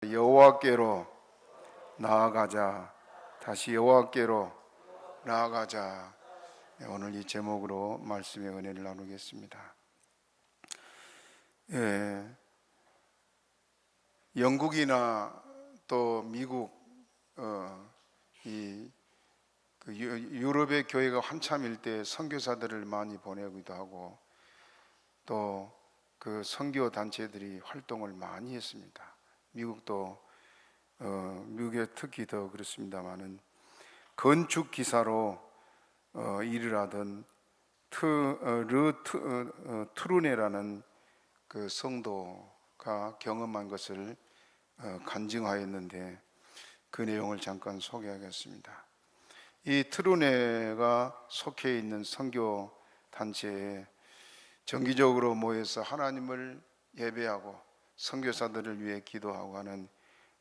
여호와께로 나아가자. 다시 여호와께로 나아가자. 오늘 이 제목으로 말씀의 은혜를 나누겠습니다. 영국이나 또 미국, 유럽의 교회가 한참일 때 선교사들을 많이 보내기도 하고 또 그 선교 단체들이 활동을 많이 했습니다. 미국도 미국에 특히 더 그렇습니다만은 건축 기사로 일을 하던 트루네라는 그 성도가 경험한 것을 간증하였는데 그 내용을 잠깐 소개하겠습니다. 이 트루네가 속해 있는 선교 단체에 정기적으로 모여서 하나님을 예배하고 선교사들을 위해 기도하고 하는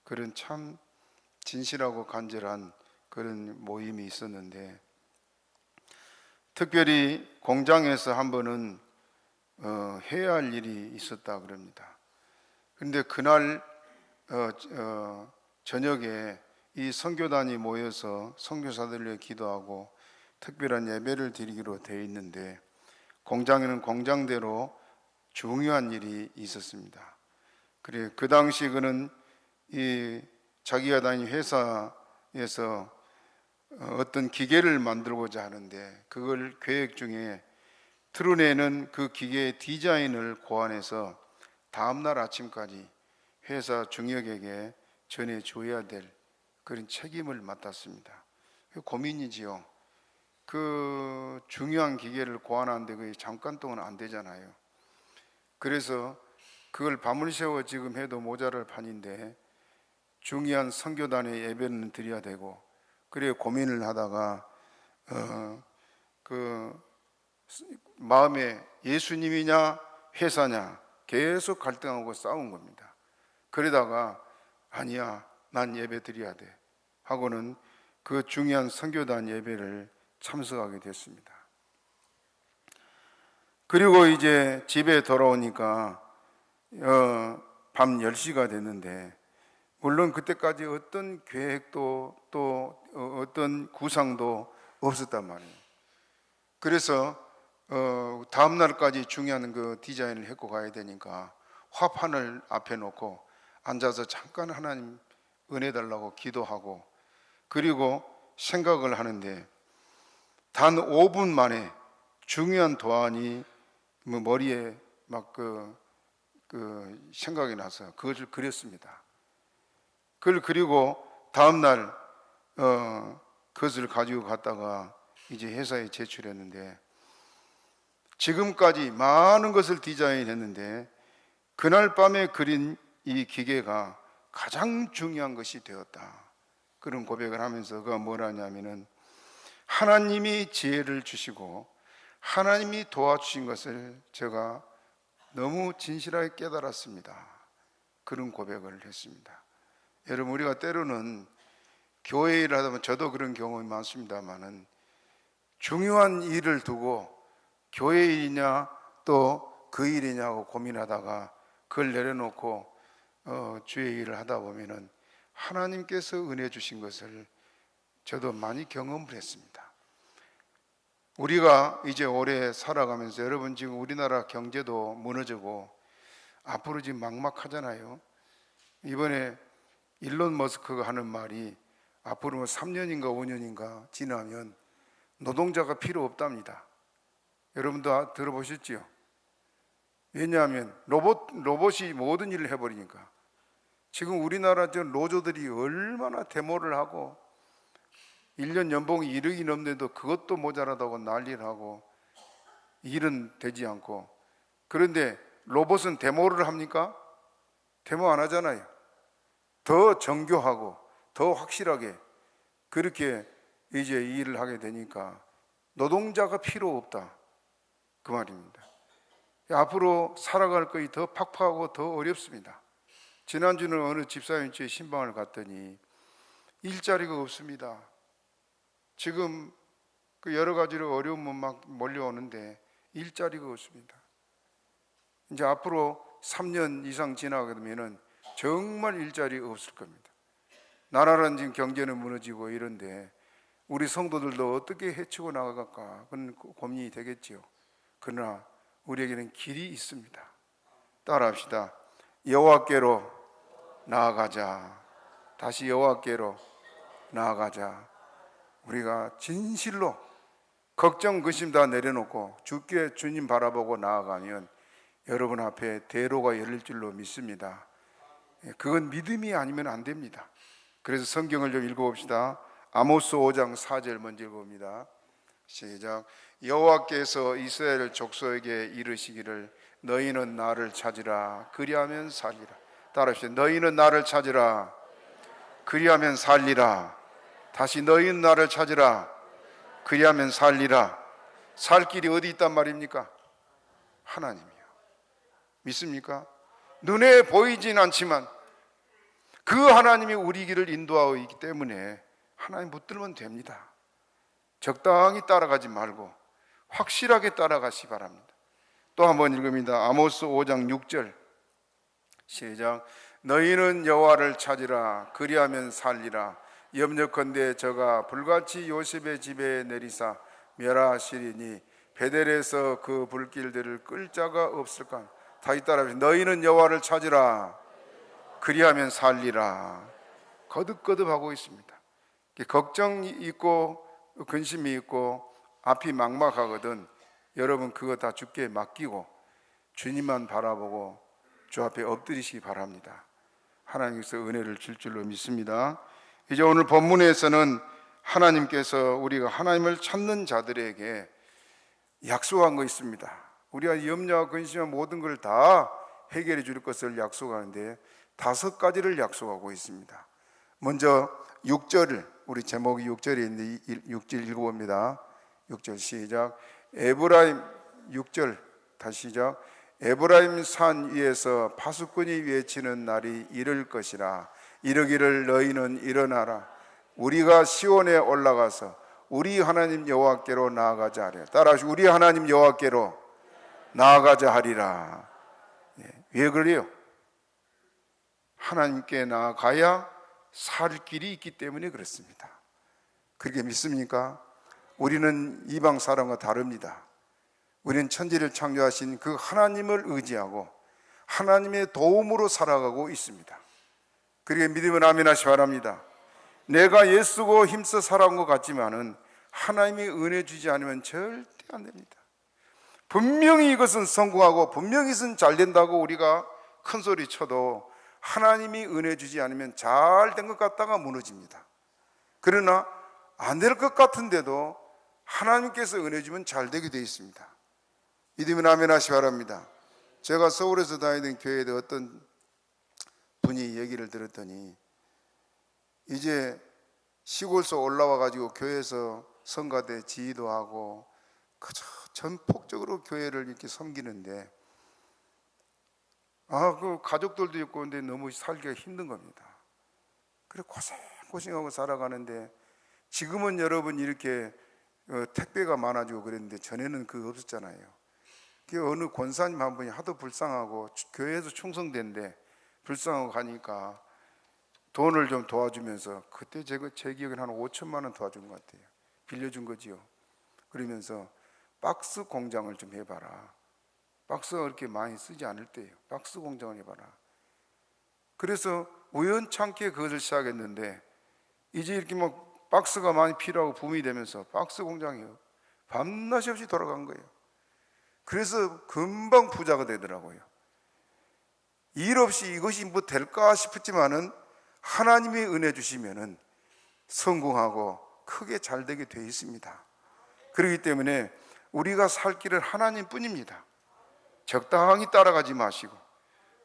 그런 참 진실하고 간절한 그런 모임이 있었는데, 특별히 공장에서 한 번은 해야 할 일이 있었다 그럽니다. 그런데 그날 저녁에 이 선교단이 모여서 선교사들을 위해 기도하고 특별한 예배를 드리기로 되어 있는데, 공장에는 공장대로 중요한 일이 있었습니다. 그래, 그 당시 그는 이 자기가 다닌 회사에서 어떤 기계를 만들고자 하는데, 그걸 계획 중에 트루네는 그 기계의 디자인을 고안해서 다음날 아침까지 회사 중역에게 전해줘야 될 그런 책임을 맡았습니다. 고민이지요. 그 중요한 기계를 고안하는데 그게 잠깐 동안 안 되잖아요. 그래서 그걸 밤을 새워 지금 해도 모자랄 판인데 중요한 선교단의 예배는 드려야 되고, 그래 고민을 하다가 그 마음에 예수님이냐 회사냐 계속 갈등하고 싸운 겁니다. 그러다가 아니야, 난 예배 드려야 돼 하고는 그 중요한 선교단 예배를 참석하게 됐습니다. 그리고 이제 집에 돌아오니까 밤 10시가 됐는데, 물론 그때까지 어떤 계획도 또 어떤 구상도 없었단 말이에요. 그래서 다음 날까지 중요한 그 디자인을 했고 가야 되니까 화판을 앞에 놓고 앉아서 잠깐 하나님 은혜 달라고 기도하고, 그리고 생각을 하는데 단 5분 만에 중요한 도안이 머리에 막 생각이 나서 그것을 그렸습니다. 그걸 그리고 다음날 그것을 가지고 갔다가 이제 회사에 제출했는데, 지금까지 많은 것을 디자인했는데 그날 밤에 그린 이 기계가 가장 중요한 것이 되었다, 그런 고백을 하면서 그가 뭐라냐면은 하나님이 지혜를 주시고 하나님이 도와주신 것을 제가 너무 진실하게 깨달았습니다, 그런 고백을 했습니다. 여러분, 우리가 때로는 교회 일을 하다 보면, 저도 그런 경험이 많습니다만은 중요한 일을 두고 교회 일이냐 또 그 일이냐고 고민하다가 그걸 내려놓고 주의 일을 하다 보면은 하나님께서 은혜 주신 것을 저도 많이 경험을 했습니다. 우리가 이제 오래 살아가면서, 여러분 지금 우리나라 경제도 무너지고 앞으로 지금 막막하잖아요. 이번에 일론 머스크가 하는 말이 앞으로 3년인가 5년인가 지나면 노동자가 필요 없답니다. 여러분도 들어보셨지요? 왜냐하면 로봇이 모든 일을 해버리니까. 지금 우리나라 저 노조들이 얼마나 데모를 하고 1년 연봉이 1억이 넘는데도 그것도 모자라다고 난리를 하고 일은 되지 않고. 그런데 로봇은 데모를 합니까? 데모 안 하잖아요. 더 정교하고 더 확실하게 그렇게 이제 일을 하게 되니까 노동자가 필요 없다, 그 말입니다. 앞으로 살아갈 것이 더 팍팍하고 더 어렵습니다. 지난주는 어느 집사님 집에 신방을 갔더니 일자리가 없습니다. 지금 그 여러 가지로 어려움은 막 몰려오는데 일자리가 없습니다. 이제 앞으로 3년 이상 지나게 되면은 정말 일자리 없을 겁니다. 나라는 지금 경제는 무너지고 이런데 우리 성도들도 어떻게 헤치고 나아갈까 그런 고민이 되겠지요. 그러나 우리에게는 길이 있습니다. 따라합시다. 여호와께로 나아가자. 다시 여호와께로 나아가자. 우리가 진실로 걱정 근심 다 내려놓고 주께 주님 바라보고 나아가면 여러분 앞에 대로가 열릴 줄로 믿습니다. 그건 믿음이 아니면 안 됩니다. 그래서 성경을 좀 읽어봅시다. 아모스 5장 4절 먼저 읽어봅니다. 시작. 여호와께서 이스라엘 족속에게 이르시기를 너희는 나를 찾으라 그리하면 살리라. 따라합시다. 너희는 나를 찾으라 그리하면 살리라. 다시 너희는 나를 찾으라 그리하면 살리라. 살 길이 어디 있단 말입니까? 하나님이요. 믿습니까? 눈에 보이진 않지만 그 하나님이 우리 길을 인도하고 있기 때문에 하나님 붙들면 됩니다. 적당히 따라가지 말고 확실하게 따라가시 바랍니다. 또 한번 읽습니다. 아모스 5장 6절 시작. 너희는 여호와를 찾으라 그리하면 살리라. 염려컨대 저가 불같이 요셉의 집에 내리사 멸하시리니 베델에서 그 불길들을 끌 자가 없을까. 다시 따라합시다. 너희는 여호와를 찾으라 그리하면 살리라. 거듭거듭하고 있습니다. 걱정이 있고 근심이 있고 앞이 막막하거든 여러분 그거 다 주께 맡기고 주님만 바라보고 주 앞에 엎드리시기 바랍니다. 하나님께서 은혜를 줄 줄로 믿습니다. 이제 오늘 본문에서는 하나님께서 우리가 하나님을 찾는 자들에게 약속한 거 있습니다. 우리가 염려와 근심한 모든 걸 다 해결해 줄 것을 약속하는데 5가지를 약속하고 있습니다. 먼저 6절을 우리 제목이 6절에 있는데 6절 읽어봅니다. 6절 시작. 에브라임 6절 다시 시작. 에브라임 산 위에서 파수꾼이 외치는 날이 이를 것이라. 이르기를 너희는 일어나라. 우리가 시온에 올라가서 우리 하나님 여호와께로 나아가자 하리라. 따라하시고 우리 하나님 여호와께로 나아가자 하리라. 왜 그래요? 하나님께 나아가야 살 길이 있기 때문에 그렇습니다. 그렇게 믿습니까? 우리는 이방 사람과 다릅니다. 우리는 천지를 창조하신 그 하나님을 의지하고 하나님의 도움으로 살아가고 있습니다. 그렇게 믿으면 아멘 하시 바랍니다. 내가 애쓰고 힘써 살아온 것 같지만은 하나님이 은혜 주지 않으면 절대 안 됩니다. 분명히 이것은 성공하고 분명히 이것은 잘 된다고 우리가 큰 소리 쳐도 하나님이 은혜 주지 않으면 잘 된 것 같다가 무너집니다. 그러나 안 될 것 같은데도 하나님께서 은혜 주면 잘 되게 되어 있습니다. 믿으면 아멘 하시 바랍니다. 제가 서울에서 다니던 교회에 어떤 분이 얘기를 들었더니 이제 시골에서 올라와 가지고 교회에서 성가대 지휘도 하고 그저 전폭적으로 교회를 이렇게 섬기는데 그 가족들도 있고 근데 너무 살기가 힘든 겁니다. 그래 고생하고 살아가는데 지금은 여러분 이렇게 택배가 많아지고 그랬는데 전에는 그거 없었잖아요. 어느 권사님 한 분이 하도 불쌍하고 교회에서 충성된데 불쌍하고 가니까 돈을 좀 도와주면서 그때 제 기억에는 한 5천만 원 도와준 것 같아요. 빌려준 거지요. 그러면서 박스 공장을 좀 해봐라. 박스가 그렇게 많이 쓰지 않을 때예요. 박스 공장을 해봐라. 그래서 우연찮게 그것을 시작했는데 이제 이렇게 막 박스가 많이 필요하고 붐이 되면서 박스 공장이요. 밤낮이 없이 돌아간 거예요. 그래서 금방 부자가 되더라고요. 일 없이 이것이 뭐 될까 싶었지만은 하나님의 은혜 주시면은 성공하고 크게 잘 되게 되어 있습니다. 그렇기 때문에 우리가 살 길은 하나님뿐입니다. 적당히 따라가지 마시고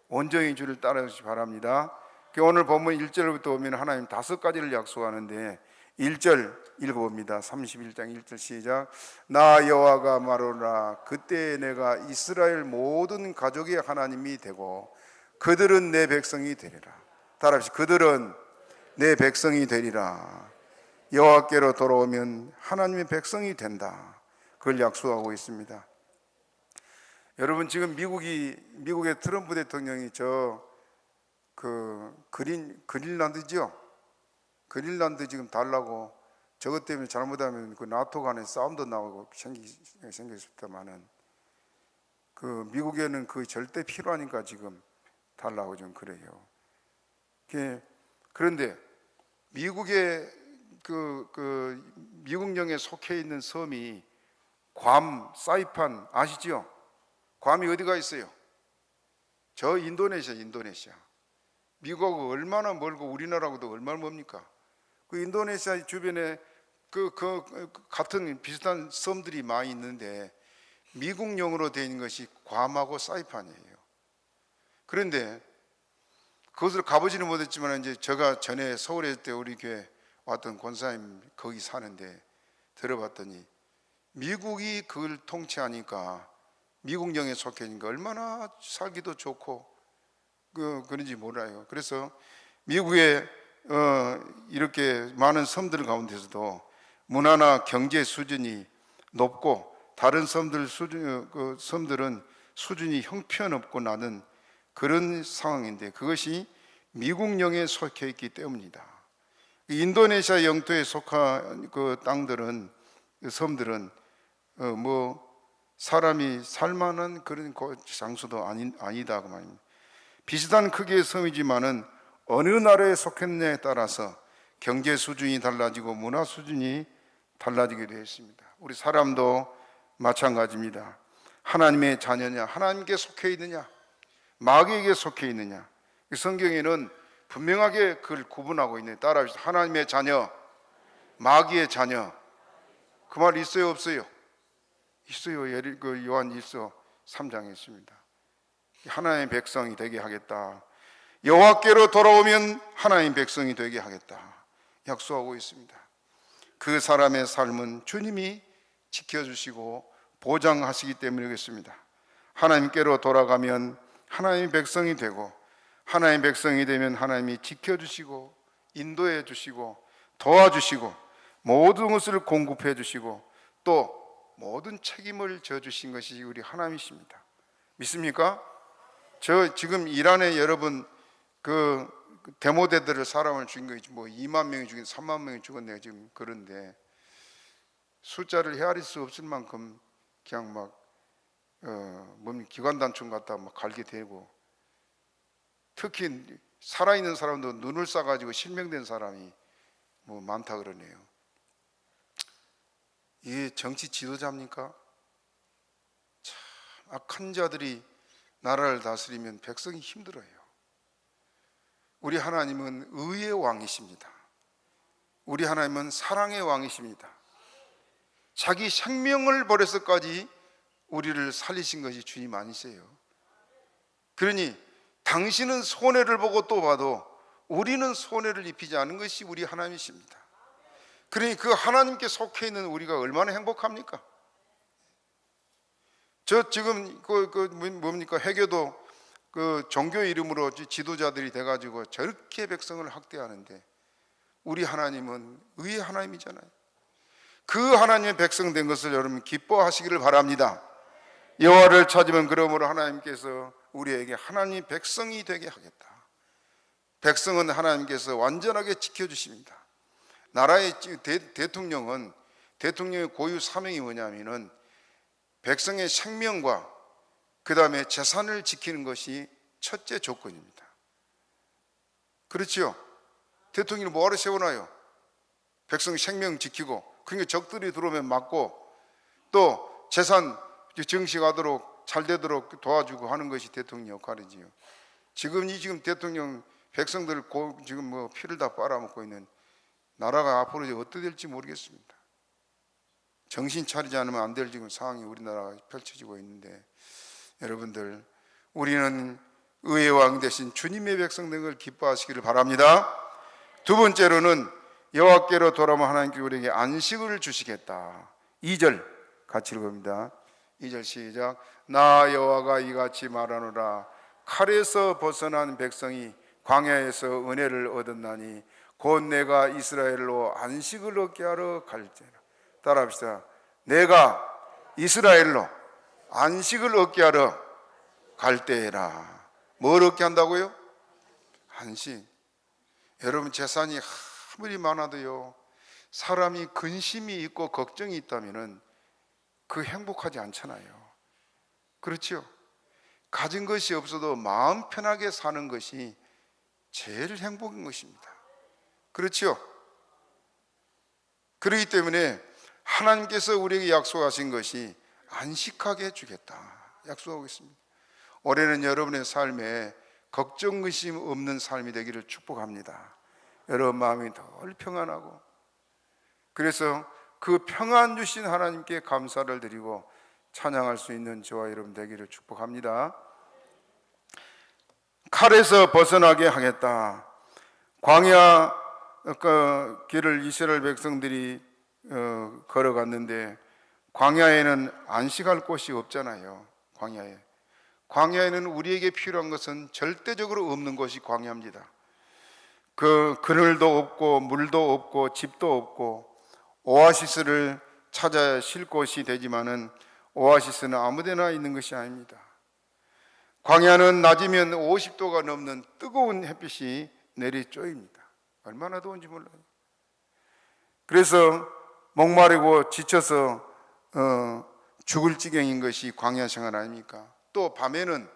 온전히 주를 따라가시기 바랍니다. 오늘 본문 1절부터 보면 하나님 5가지를 약속하는데 1절 읽어봅니다. 31장 1절 시작. 나 여호와가 말하노라 그때 내가 이스라엘 모든 가족의 하나님이 되고 그들은 내 백성이 되리라. 따라합시다. 그들은 내 백성이 되리라. 여호와께로 돌아오면 하나님의 백성이 된다. 그걸 약속하고 있습니다. 여러분 지금 미국의 트럼프 대통령이 저 그린란드죠. 그린란드 지금 달라고, 저것 때문에 잘못하면 그 나토 간에 싸움도 나오고 생겼습니다만은, 그 미국에는 그 절대 필요하니까 지금 달라고 좀 그래요. 그런데 미국의 미국령에 속해 있는 섬이 괌, 사이판 아시죠? 괌이 어디가 있어요? 저 인도네시아. 미국하고 얼마나 멀고 우리나라하고도 얼마나 멉니까? 그 인도네시아 주변에 같은 비슷한 섬들이 많이 있는데 미국령으로 되어 있는 것이 괌하고 사이판이에요. 그런데 그것을 가보지는 못했지만, 이제 제가 전에 서울에 있을 때 우리 교회 왔던 권사님 거기 사는데 들어봤더니 미국이 그걸 통치하니까 미국령에 속해 있는 거 얼마나 살기도 좋고 그런지 몰라요. 그래서 미국의 이렇게 많은 섬들 가운데서도 문화나 경제 수준이 높고 다른 섬들은 수준이 형편없고 나는 그런 상황인데, 그것이 미국령에 속해 있기 때문이다. 인도네시아 영토에 속한 그 땅들은, 그 섬들은 사람이 살만한 그런 장소도 아니다 그 말입니다. 비슷한 크기의 섬이지만은 어느 나라에 속했냐에 따라서 경제 수준이 달라지고 문화 수준이 달라지게 되어 있습니다. 우리 사람도 마찬가지입니다. 하나님의 자녀냐, 하나님께 속해 있느냐, 마귀에게 속해 있느냐. 성경에는 분명하게 그걸 구분하고 있네요. 따라합시다. 하나님의 자녀, 마귀의 자녀. 그 말 있어요, 없어요? 있어요. 요한일서 3장에 있습니다. 하나님의 백성이 되게 하겠다. 여호와께로 돌아오면 하나님의 백성이 되게 하겠다 약속하고 있습니다. 그 사람의 삶은 주님이 지켜주시고 보장하시기 때문이겠습니다. 하나님께로 돌아가면 하나님의 백성이 되고, 하나님의 백성이 되면 하나님이 지켜주시고 인도해 주시고 도와주시고 모든 것을 공급해 주시고 또 모든 책임을 져주신 것이 우리 하나님이십니다. 믿습니까? 저 지금 이란에 여러분 그 데모대들을 사람을 죽인 거 2만 명이 죽인 3만 명이 죽었네요. 지금 그런데 숫자를 헤아릴 수 없을 만큼 그냥 기관단총 갖다 갈게 되고, 특히 살아있는 사람도 눈을 싸가지고 실명된 사람이 많다 그러네요. 이게 정치 지도자입니까? 참 악한 자들이 나라를 다스리면 백성이 힘들어요. 우리 하나님은 의의 왕이십니다. 우리 하나님은 사랑의 왕이십니다. 자기 생명을 버려서까지 우리를 살리신 것이 주님 아니세요? 그러니 당신은 손해를 보고 또 봐도 우리는 손해를 입히지 않은 것이 우리 하나님이십니다. 그러니 그 하나님께 속해 있는 우리가 얼마나 행복합니까? 저 지금 뭡니까? 해교도 그 종교 이름으로 지도자들이 돼가지고 저렇게 백성을 학대하는데, 우리 하나님은 의의 하나님이잖아요. 그 하나님의 백성 된 것을 여러분 기뻐하시기를 바랍니다. 여호와를 찾으면 그러므로 하나님께서 우리에게 하나님의 백성이 되게 하겠다. 백성은 하나님께서 완전하게 지켜주십니다. 나라의 대통령의 고유 사명이 뭐냐면은 백성의 생명과 그 다음에 재산을 지키는 것이 첫째 조건입니다. 그렇지요? 대통령이 뭐하러 세워놔요? 백성 생명 지키고, 그러니까 적들이 들어오면 막고 또 재산 증식하도록 잘 되도록 도와주고 하는 것이 대통령 역할이지요. 지금 대통령 백성들 지금 피를 다 빨아먹고 있는 나라가 앞으로 어떻게 될지 모르겠습니다. 정신 차리지 않으면 안 될 지금 상황이 우리나라가 펼쳐지고 있는데, 여러분들 우리는 의의 왕 대신 주님의 백성 된 걸 기뻐하시기를 바랍니다. 두 번째로는 여호와께로 돌아오면 하나님께 우리에게 안식을 주시겠다. 2절 같이 읽어봅니다. 2절 시작. 나 여호와가 이같이 말하노라. 칼에서 벗어난 백성이 광야에서 은혜를 얻었나니 곧 내가 이스라엘로 안식을 얻게 하러 갈지라. 따라합시다. 내가 이스라엘로 안식을 얻게 하러 갈 때에라. 뭘 얻게 한다고요? 안식. 여러분, 재산이 아무리 많아도요, 사람이 근심이 있고 걱정이 있다면 그 행복하지 않잖아요. 그렇죠? 가진 것이 없어도 마음 편하게 사는 것이 제일 행복인 것입니다. 그렇죠? 그렇기 때문에 하나님께서 우리에게 약속하신 것이 안식하게 해주겠다 약속하고 있습니다. 올해는 여러분의 삶에 걱정 근심 없는 삶이 되기를 축복합니다. 여러분 마음이 덜 평안하고, 그래서 그 평안 주신 하나님께 감사를 드리고 찬양할 수 있는 저와 여러분 되기를 축복합니다. 칼에서 벗어나게 하겠다. 광야 그 길을 이스라엘 백성들이 걸어갔는데 광야에는 안식할 곳이 없잖아요. 광야에는 우리에게 필요한 것은 절대적으로 없는 것이 광야입니다. 그 그늘도 없고 물도 없고 집도 없고 오아시스를 찾아 쉴 곳이 되지만은 오아시스는 아무데나 있는 것이 아닙니다. 광야는 낮이면 50도가 넘는 뜨거운 햇빛이 내리쪼입니다. 얼마나 더운지 몰라요. 그래서 목마르고 지쳐서 죽을 지경인 것이 광야 생활 아닙니까? 또 밤에는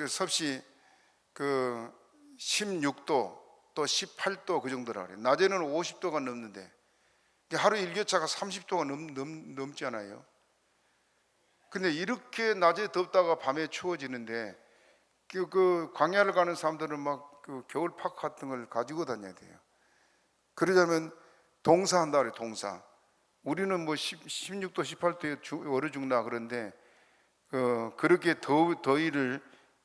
섭씨 16도 또 18도 그 정도라 그래요. 낮에는 50도가 넘는데 하루 일교차가 30도가 넘잖아요. 근데 이렇게 낮에 덥다가 밤에 추워지는데 그 광야를 가는 사람들은 막 그 겨울 파카 같은 걸 가지고 다녀야 돼요. 그러자면 동사한다 그래요. 동사. 우리는 뭐 16도 18도에 얼어 죽나 그런데 그렇게 더위를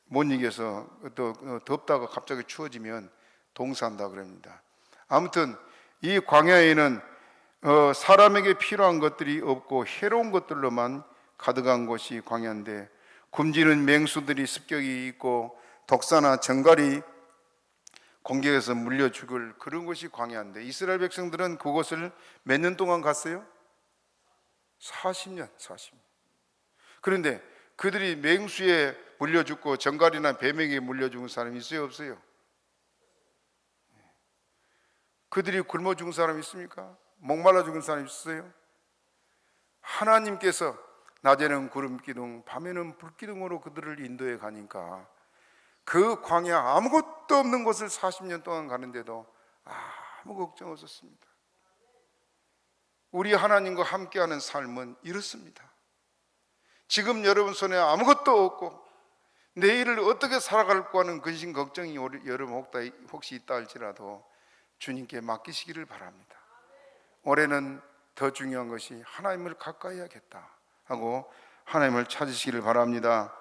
못 이겨서 또 덥다가 갑자기 추워지면 동사한다 그럽니다. 아무튼 이 광야에는 사람에게 필요한 것들이 없고 해로운 것들로만 가득한 곳이 광야인데 굶주린 맹수들이 습격이 있고 독사나 정갈이 공격해서 물려 죽을 그런 곳이 광야인데 이스라엘 백성들은 그곳을 몇 년 동안 갔어요? 40년. 그런데 그들이 맹수에 물려 죽고 정갈이나 뱀에게 물려 죽은 사람이 있어요? 없어요? 그들이 굶어 죽은 사람이 있습니까? 목말라 죽은 사람이 있어요? 하나님께서 낮에는 구름기둥 밤에는 불기둥으로 그들을 인도해 가니까 그 광야 아무것도 없는 곳을 40년 동안 가는데도 아무 걱정 없었습니다. 우리 하나님과 함께하는 삶은 이렇습니다. 지금 여러분 손에 아무것도 없고 내일을 어떻게 살아갈까 하는 근심 걱정이 여러분 혹시 있다 할지라도 주님께 맡기시기를 바랍니다. 올해는 더 중요한 것이 하나님을 가까이 하겠다 하고 하나님을 찾으시기를 바랍니다.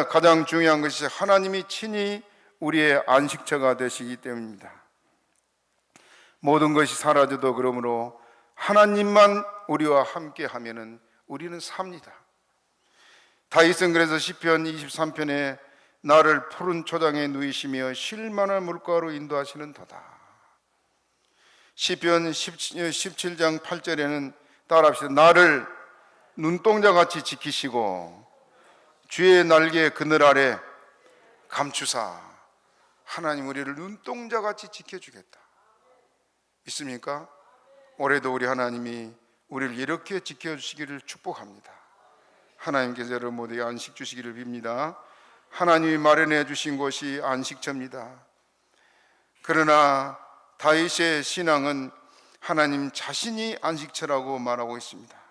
가장 중요한 것이 하나님이 친히 우리의 안식처가 되시기 때문입니다. 모든 것이 사라져도 그러므로 하나님만 우리와 함께 하면은 우리는 삽니다. 다윗은 그래서 시편 23편에 나를 푸른 초장에 누이시며 쉴만한 물가로 인도하시는 도다. 시편 17장 8절에는 따라합시다. 나를 눈동자같이 지키시고 주의 날개 그늘 아래 감추사. 하나님 우리를 눈동자같이 지켜주겠다. 믿습니까? 올해도 우리 하나님이 우리를 이렇게 지켜주시기를 축복합니다. 하나님께서 여러분 모두에게 안식 주시기를 빕니다. 하나님이 마련해 주신 곳이 안식처입니다. 그러나 다윗의 신앙은 하나님 자신이 안식처라고 말하고 있습니다.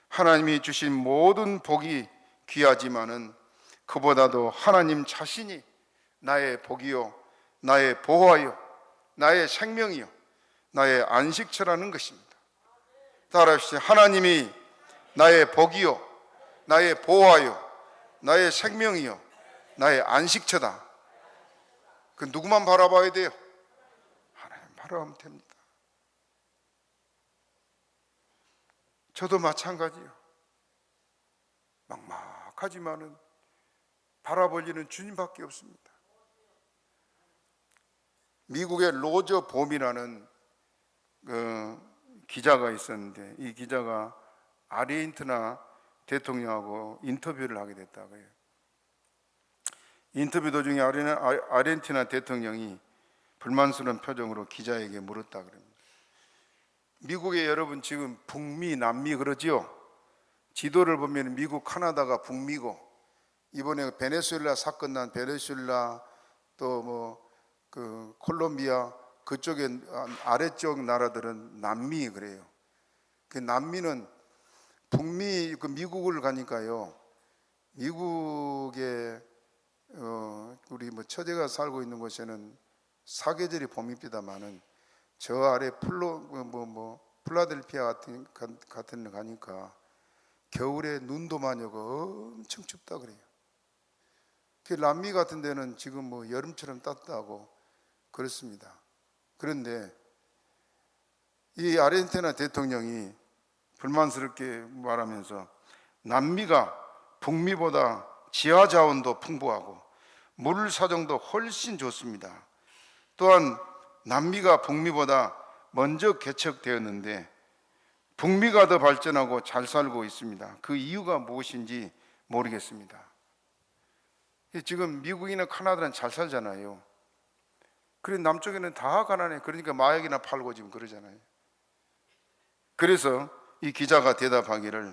하나님이 주신 모든 복이 귀하지만은 그보다도 하나님 자신이 나의 복이요 나의 보호하여 나의 생명이요 나의 안식처라는 것입니다. 따라하십시오. 하나님이 나의 복이요 나의 보호하여 나의 생명이요 나의 안식처다. 그 누구만 바라봐야 돼요? 하나님 바라보면 됩니다. 저도 마찬가지요. 막막하지만은 바라볼 일은 주님밖에 없습니다. 미국의 로저 봄이라는 기자가 있었는데 이 기자가 아르헨티나 대통령하고 인터뷰를 하게 됐다고요. 인터뷰 도중에 아르헨티나 대통령이 불만스러운 표정으로 기자에게 물었다 그럽니다. 미국에 여러분 지금 북미, 남미 그러지요? 지도를 보면 미국, 카나다가 북미고, 이번에 베네수엘라 사건 난 베네수엘라 또 그 콜롬비아 그쪽에 아래쪽 나라들은 남미 그래요. 그 남미는 북미 그 미국을 가니까요. 미국에 우리 처제가 살고 있는 곳에는 사계절이 봄입니다만은 저 아래 플라델피아 같은 데 가니까 겨울에 눈도 많이 오고 엄청 춥다 그래요. 그 남미 같은 데는 지금 여름처럼 따뜻하고 그렇습니다. 그런데 이 아르헨티나 대통령이 불만스럽게 말하면서 남미가 북미보다 지하 자원도 풍부하고 물 사정도 훨씬 좋습니다. 또한 남미가 북미보다 먼저 개척되었는데 북미가 더 발전하고 잘 살고 있습니다. 그 이유가 무엇인지 모르겠습니다. 지금 미국이나 카나다는 잘 살잖아요. 그래 남쪽에는 다 가난해. 그러니까 마약이나 팔고 지금 그러잖아요. 그래서 이 기자가 대답하기를,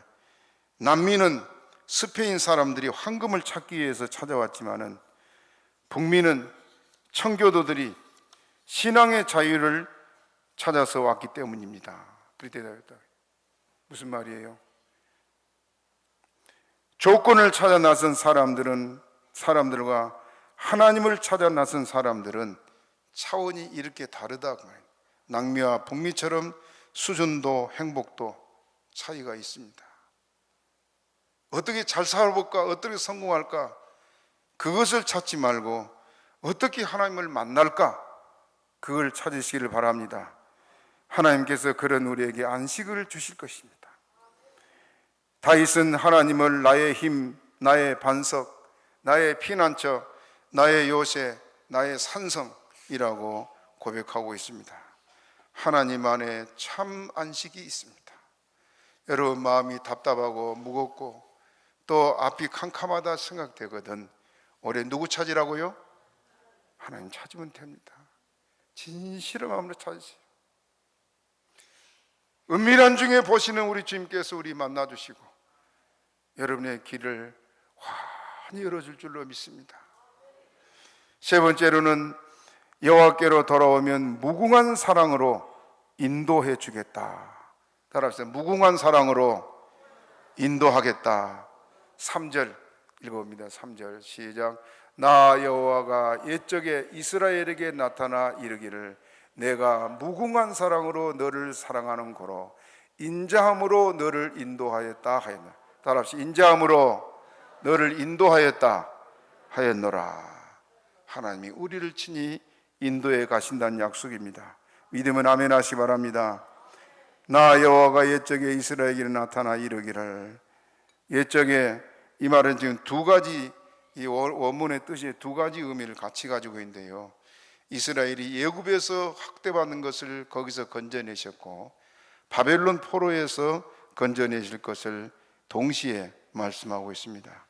남미는 스페인 사람들이 황금을 찾기 위해서 찾아왔지만은 북미는 청교도들이 신앙의 자유를 찾아서 왔기 때문입니다. 그렇게 대답했다. 무슨 말이에요? 조건을 찾아 나선 사람들과 하나님을 찾아 나선 사람들은 차원이 이렇게 다르다. 남미와 북미처럼 수준도 행복도 차이가 있습니다. 어떻게 잘 살아볼까? 어떻게 성공할까? 그것을 찾지 말고 어떻게 하나님을 만날까? 그걸 찾으시기를 바랍니다. 하나님께서 그런 우리에게 안식을 주실 것입니다. 다윗은 하나님을 나의 힘, 나의 반석, 나의 피난처, 나의 요새, 나의 산성이라고 고백하고 있습니다. 하나님 안에 참 안식이 있습니다. 여러분 마음이 답답하고 무겁고 또 앞이 캄캄하다 생각되거든 올해 누구 찾으라고요? 하나님 찾으면 됩니다. 진실한 마음으로 찾으세요. 은밀한 중에 보시는 우리 주님께서 우리 만나주시고 여러분의 길을 환히 열어줄 줄로 믿습니다. 세 번째로는 여호와께로 돌아오면 무궁한 사랑으로 인도해 주겠다. 따라하세요. 무궁한 사랑으로 인도하겠다. 3절 읽어봅니다. 3절 시작. 나 여호와가 옛적에 이스라엘에게 나타나 이르기를 내가 무궁한 사랑으로 너를 사랑하는 고로 인자함으로 너를 인도하였다 하였노라. 따라합시다. 인자함으로 너를 인도하였다 하였노라. 하나님이 우리를 친히 인도해 가신다는 약속입니다. 믿으면 아멘 하시기 바랍니다. 나 여호와가 옛적에 이스라엘에게 나타나 이르기를. 옛적에 이 말은 지금 두 가지, 이 원문의 뜻이 두 가지 의미를 같이 가지고 있는데요. 이스라엘이 애굽에서 학대받는 것을 거기서 건져내셨고 바벨론 포로에서 건져내실 것을 동시에 말씀하고 있습니다.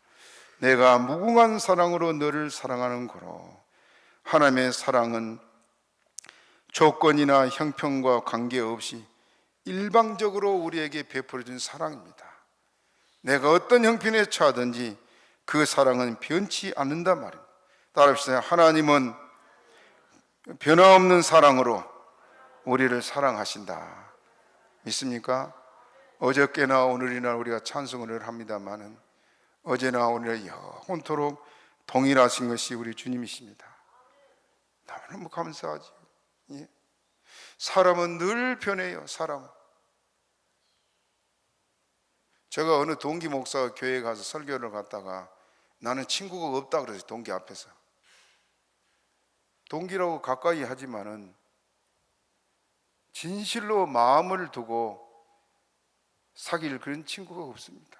내가 무궁한 사랑으로 너를 사랑하는 고로. 하나님의 사랑은 조건이나 형편과 관계없이 일방적으로 우리에게 베풀어준 사랑입니다. 내가 어떤 형편에 처하든지 그 사랑은 변치 않는단 말입니다. 따라합시다. 하나님은 변함없는 사랑으로 우리를 사랑하신다. 믿습니까? 어저께나 오늘이나 우리가 찬송을 합니다마는 어제나 오늘 영원토록 동일하신 것이 우리 주님이십니다. 너무 감사하지. 예. 사람은 늘 변해요. 사람은. 제가 어느 동기 목사가 교회에 가서 설교를 갔다가 나는 친구가 없다 그래서 동기 앞에서 동기라고 가까이 하지만은 진실로 마음을 두고 사귈 그런 친구가 없습니다.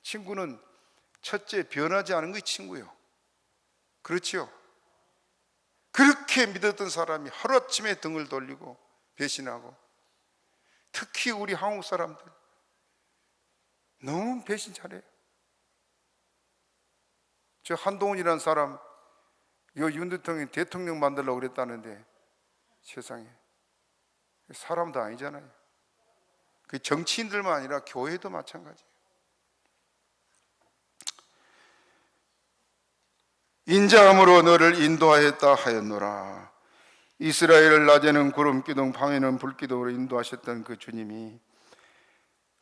친구는 첫째 변하지 않은 게 친구요. 그렇죠? 그렇게 믿었던 사람이 하루아침에 등을 돌리고 배신하고, 특히 우리 한국 사람들 너무 배신 잘해요. 저 한동훈이라는 사람, 요 윤 대통령이 대통령 만들려고 그랬다는데 세상에 사람도 아니잖아요. 그 정치인들만 아니라 교회도 마찬가지예요. 인자함으로 너를 인도하였다 하였노라. 이스라엘을 낮에는 구름 기둥 밤에는 불 기둥으로 인도하셨던 그 주님이,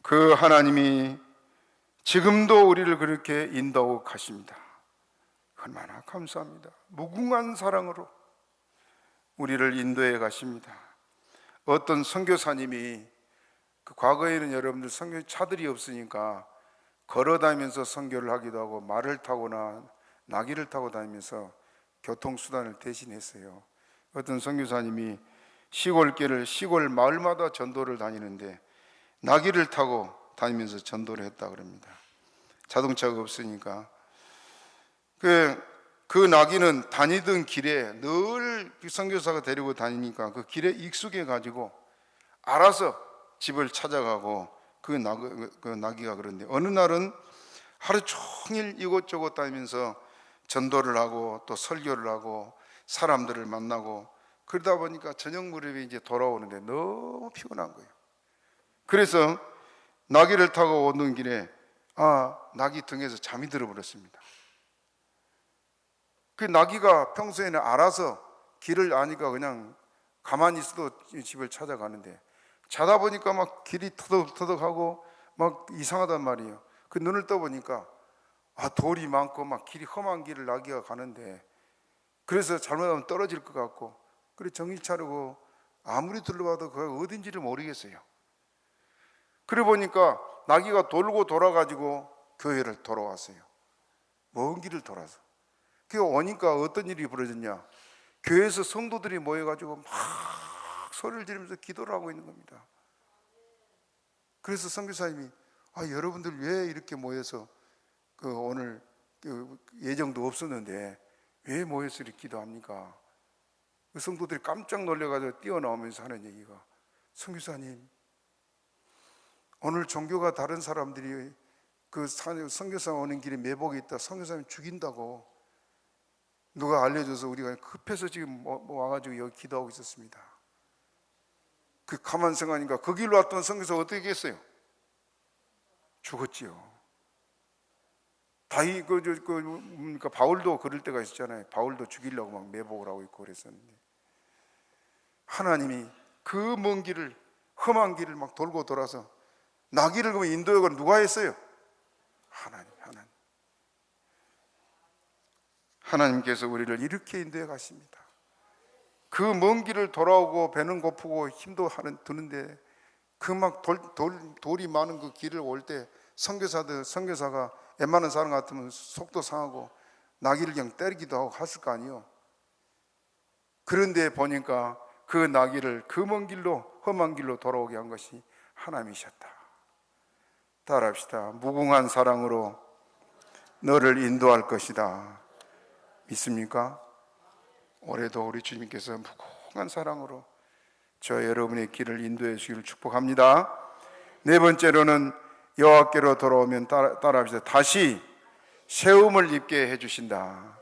그 하나님이 지금도 우리를 그렇게 인도하고 가십니다. 얼마나 감사합니다. 무궁한 사랑으로 우리를 인도해 가십니다. 어떤 선교사님이, 그 과거에는 여러분들 선교차들이 없으니까 걸어 다니면서 선교를 하기도 하고 말을 타거나 나귀를 타고 다니면서 교통수단을 대신했어요. 어떤 선교사님이 시골길을 시골 마을마다 전도를 다니는데 나귀를 타고 다니면서 전도를 했다 그럽니다. 자동차가 없으니까. 그 나귀는 다니던 길에 늘 선교사가 데리고 다니니까 그 길에 익숙해 가지고 알아서 집을 찾아가고, 그 나귀가 그런데 어느 날은 하루 종일 이곳저곳 다니면서 전도를 하고 또 설교를 하고 사람들을 만나고 그러다 보니까 저녁 무렵에 이제 돌아오는데 너무 피곤한 거예요. 그래서 나귀를 타고 오는 길에 나귀 등에서 잠이 들어버렸습니다. 그 나귀가 평소에는 알아서 길을 아니까 그냥 가만히 있어도 집을 찾아가는데 자다 보니까 막 길이 터덕터덕하고 막 이상하단 말이에요. 그 눈을 떠보니까 돌이 많고 막 길이 험한 길을 나귀가 가는데, 그래서 잘못하면 떨어질 것 같고, 그래 정신 차리고 아무리 둘러봐도 그가 어딘지를 모르겠어요. 그래 보니까 나귀가 돌고 돌아가지고 교회를 돌아왔어요. 먼 길을 돌아서. 그게 오니까 어떤 일이 벌어졌냐, 교회에서 성도들이 모여가지고 막 소리를 지르면서 기도를 하고 있는 겁니다. 그래서 선교사님이 여러분들 왜 이렇게 모여서 오늘 예정도 없었는데 왜 모여서 이렇게 기도합니까? 그 성도들이 깜짝 놀래가지고 뛰어나오면서 하는 얘기가, 선교사님, 오늘 종교가 다른 사람들이 그 선교사 오는 길에 매복이 있다, 선교사님 죽인다고 누가 알려줘서 우리가 급해서 지금 와가지고 여기 기도하고 있었습니다. 그 가만 생각하니까 그 길로 왔던 선교사가 어떻게 했어요? 죽었지요. 바울도 그럴 때가 있었잖아요. 바울도 죽이려고 막 매복을 하고 있고 그랬었는데, 하나님이 그 먼 길을, 험한 길을 막 돌고 돌아서 나귀를 그러면 인도하고 누가 했어요? 하나님께서 우리를 이렇게 인도해 가십니다. 그 먼 길을 돌아오고 배는 고프고 힘도 드는데 그 막 돌이 많은 그 길을 올 때 선교사가 웬만한 사람 같으면 속도 상하고 나귀를 그냥 때리기도 하고 했을 거 아니에요. 그런데 보니까 그 나귀를 그 먼 길로, 험한 길로 돌아오게 한 것이 하나님이셨다. 따라합시다. 무궁한 사랑으로 너를 인도할 것이다. 믿습니까? 올해도 우리 주님께서 무궁한 사랑으로 저 여러분의 길을 인도해 주시기를 축복합니다. 네 번째로는 여호와께로 돌아오면 따라합시다. 다시 세움을 입게 해주신다.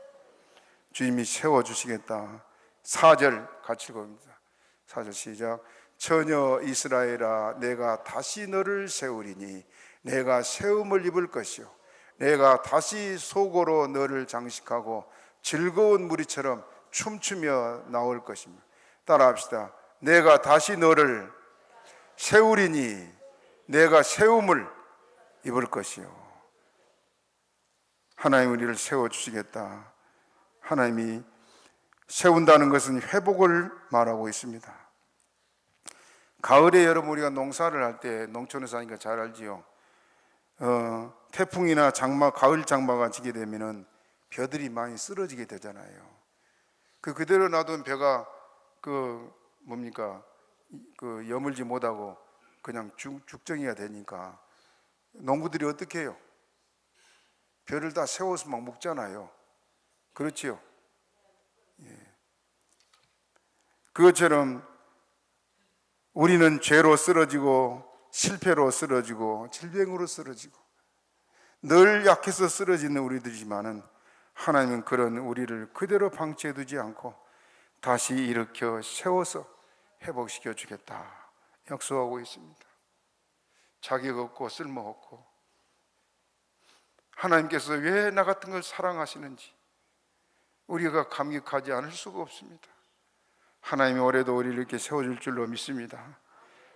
주님이 세워주시겠다. 4절 같이 읽어봅니다. 4절 시작. 처녀 이스라엘아, 내가 다시 너를 세우리니 내가 세움을 입을 것이요 내가 다시 속으로 너를 장식하고 즐거운 무리처럼 춤추며 나올 것입니다. 따라합시다. 내가 다시 너를 세우리니 내가 세움을 입을 것이요. 하나님 우리를 세워주시겠다. 하나님이 세운다는 것은 회복을 말하고 있습니다. 가을에 여러분 우리가 농사를 할 때, 농촌에 사니까 잘 알지요. 태풍이나 가을 장마가 지게 되면은 벼들이 많이 쓰러지게 되잖아요. 그대로 놔둔 벼가 여물지 못하고 그냥 죽정이가 되니까 농부들이 어떻게 해요? 벼를 다 세워서 막 묶잖아요. 그렇지요? 예. 그것처럼 우리는 죄로 쓰러지고 실패로 쓰러지고 질병으로 쓰러지고 늘 약해서 쓰러지는 우리들이지만은 하나님은 그런 우리를 그대로 방치해 두지 않고 다시 일으켜 세워서 회복시켜 주겠다 약속하고 있습니다. 자격 없고 쓸모 없고, 하나님께서 왜 나 같은 걸 사랑하시는지 우리가 감격하지 않을 수가 없습니다. 하나님이 올해도 우리를 이렇게 세워줄 줄로 믿습니다.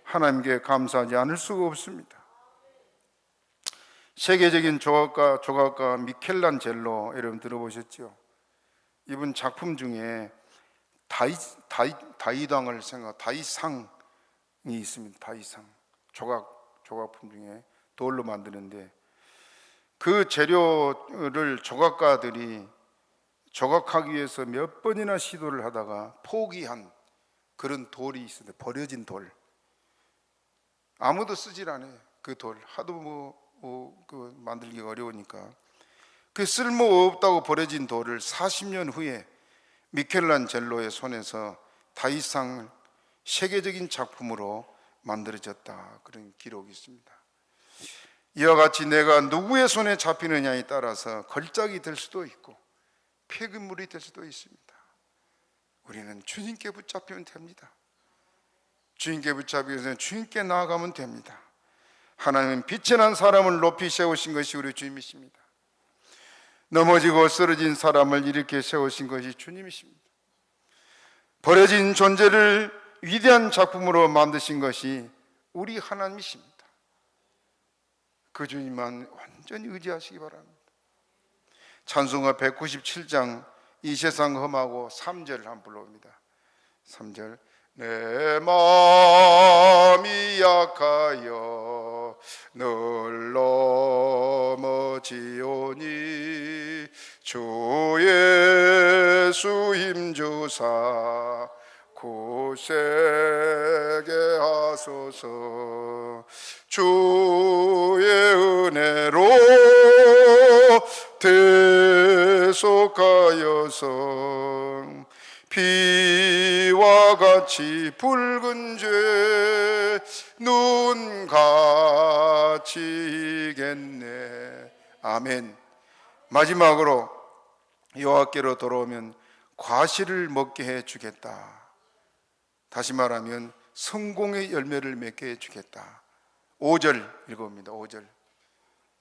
하나님께 감사하지 않을 수가 없습니다. 세계적인 조각가 미켈란젤로 여러분 들어보셨죠? 이분 작품 중에 다이상이 있습니다. 다이상 조각품 중에 돌로 만드는데, 그 재료를 조각가들이 조각하기 위해서 몇 번이나 시도를 하다가 포기한 그런 돌이 있습니다. 버려진 돌, 아무도 쓰질 않아요. 그 돌 하도 만들기가 어려우니까 그 쓸모없다고 버려진 돌을 40년 후에 미켈란젤로의 손에서 다이상을 세계적인 작품으로 만들어졌다, 그런 기록이 있습니다. 이와 같이 내가 누구의 손에 잡히느냐에 따라서 걸작이 될 수도 있고 폐기물이 될 수도 있습니다. 우리는 주님께 붙잡히면 됩니다. 주님께 붙잡기 위해서는 주님께 나아가면 됩니다. 하나님은 빛에 난 사람을 높이 세우신 것이 우리 주님이십니다. 넘어지고 쓰러진 사람을 일으켜 세우신 것이 주님이십니다. 버려진 존재를 위대한 작품으로 만드신 것이 우리 하나님이십니다. 그 주님만 완전히 의지하시기 바랍니다. 찬송가 197장 이 세상 험하고 3절 한번 불러봅니다. 3절. 내 마음이 약하여 늘 넘어지오니 주 예수 힘주사 굳세게 하소서. 주의 은혜로 대속하여서 비와 같이 붉은 죄 눈같이 이겠네. 아멘. 마지막으로 여호와께로 돌아오면 과실을 먹게 해주겠다. 다시 말하면 성공의 열매를 맺게 해주겠다. 5절 읽어봅니다. 5절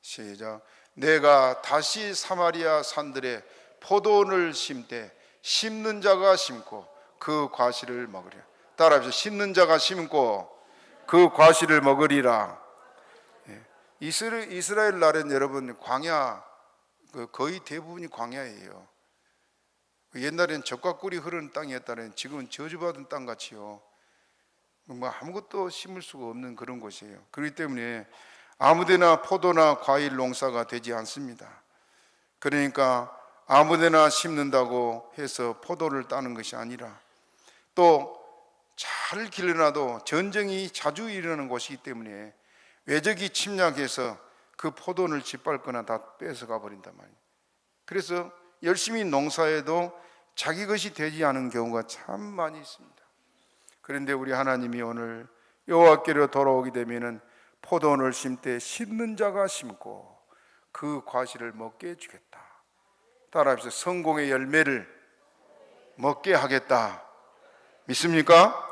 시작. 내가 다시 사마리아 산들에 포도원을 심되 심는 자가 심고 그 과실을 먹으리라. 따라합시다. 심는 자가 심고 그 과실을 먹으리라. 이스라엘 나라는 여러분 광야, 거의 대부분이 광야예요. 옛날엔 젖과 꿀이 흐르는 땅이었다면 지금은 저주받은 땅같이요, 뭐 아무것도 심을 수가 없는 그런 곳이에요. 그렇기 때문에 아무데나 포도나 과일 농사가 되지 않습니다. 그러니까 아무데나 심는다고 해서 포도를 따는 것이 아니라, 또 잘 길러놔도 전쟁이 자주 일어나는 곳이기 때문에 외적이 침략해서 그 포도원을 짓밟거나 다 뺏어가 버린단 말이에요. 그래서 열심히 농사해도 자기 것이 되지 않은 경우가 참 많이 있습니다. 그런데 우리 하나님이 오늘 여호와께로 돌아오게 되면은 포도원을 심되 심는 자가 심고 그 과실을 먹게 해주겠다. 따라합시다. 성공의 열매를 먹게 하겠다. 믿습니까?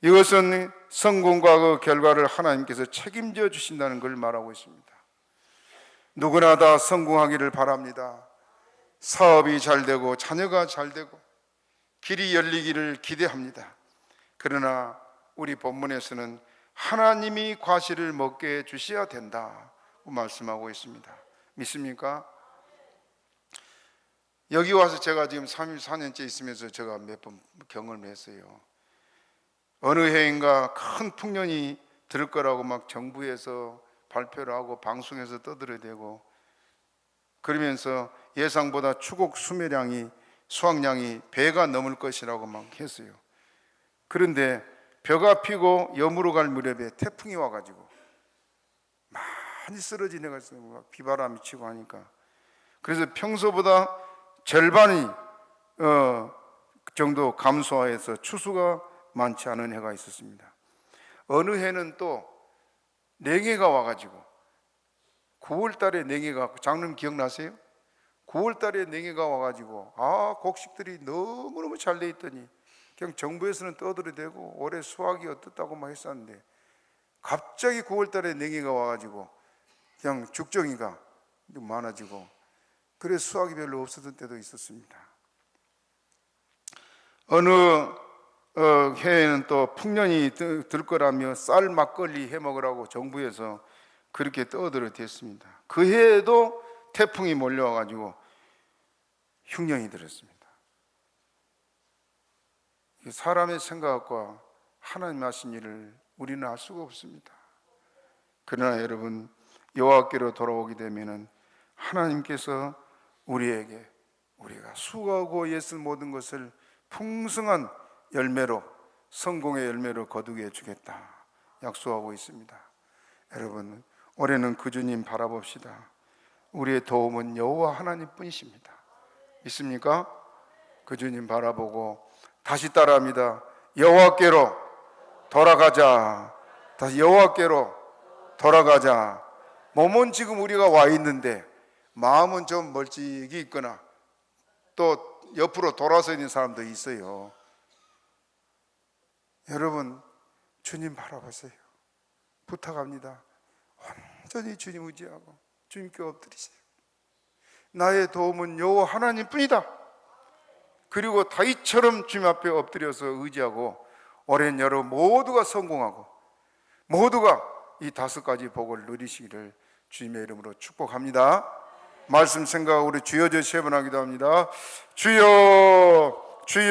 이것은 성공과 그 결과를 하나님께서 책임져 주신다는 걸 말하고 있습니다. 누구나 다 성공하기를 바랍니다. 사업이 잘 되고 자녀가 잘 되고 길이 열리기를 기대합니다. 그러나 우리 본문에서는 하나님이 과실을 먹게 해주셔야 된다고 말씀하고 있습니다. 믿습니까? 여기 와서 제가 지금 34년째 있으면서 제가 몇 번 경험을 했어요. 어느 해인가 큰 풍년이 들 거라고 막 정부에서 발표를 하고 방송에서 떠들어대고 그러면서 예상보다 추곡 수확량이 배가 넘을 것이라고 막 했어요. 그런데 벼가 피고 여무로 갈 무렵에 태풍이 와가지고 많이 쓰러진 애가 있어요. 비바람이 치고 하니까. 그래서 평소보다 절반이 정도 감소해서 추수가 많지 않은 해가 있었습니다. 어느 해는 또 냉해가 와가지고 9월 달에 냉해가, 장님 기억나세요? 9월 달에 냉해가 와가지고 곡식들이 너무너무 잘 돼 있더니 그냥 정부에서는 떠들어대고 올해 수확이 어떻다고 막 했었는데 갑자기 9월 달에 냉해가 와가지고 그냥 죽정이가 많아지고 그래서 수확이 별로 없었던 때도 있었습니다. 어느 해에는 또 풍년이 들 거라며 쌀 막걸리 해 먹으라고 정부에서 그렇게 떠들어댔습니다. 그 해에도 태풍이 몰려와가지고 흉년이 들었습니다. 사람의 생각과 하나님 하신 일을 우리는 알 수가 없습니다. 그러나 여러분, 여호와께로 돌아오게 되면은 하나님께서 우리에게 우리가 수고하고 애쓸 모든 것을 풍성한 열매로, 성공의 열매로 거두게 해주겠다 약속하고 있습니다. 여러분, 올해는 그 주님 바라봅시다. 우리의 도움은 여호와 하나님 뿐이십니다. 믿습니까? 그 주님 바라보고 다시 따라합니다. 여호와께로 돌아가자. 다시 여호와께로 돌아가자. 몸은 지금 우리가 와 있는데 마음은 좀 멀찍이 있거나 또 옆으로 돌아서 있는 사람도 있어요. 여러분, 주님 바라보세요. 부탁합니다. 완전히 주님 의지하고 주님께 엎드리세요. 나의 도움은 여호와 하나님 뿐이다. 그리고 다윗처럼 주님 앞에 엎드려서 의지하고 올해는 여러분 모두가 성공하고 모두가 이 5가지 복을 누리시기를 주님의 이름으로 축복합니다. 말씀 생각하고 우리 주여 주여 세 번 하기도 합니다. 주여 주여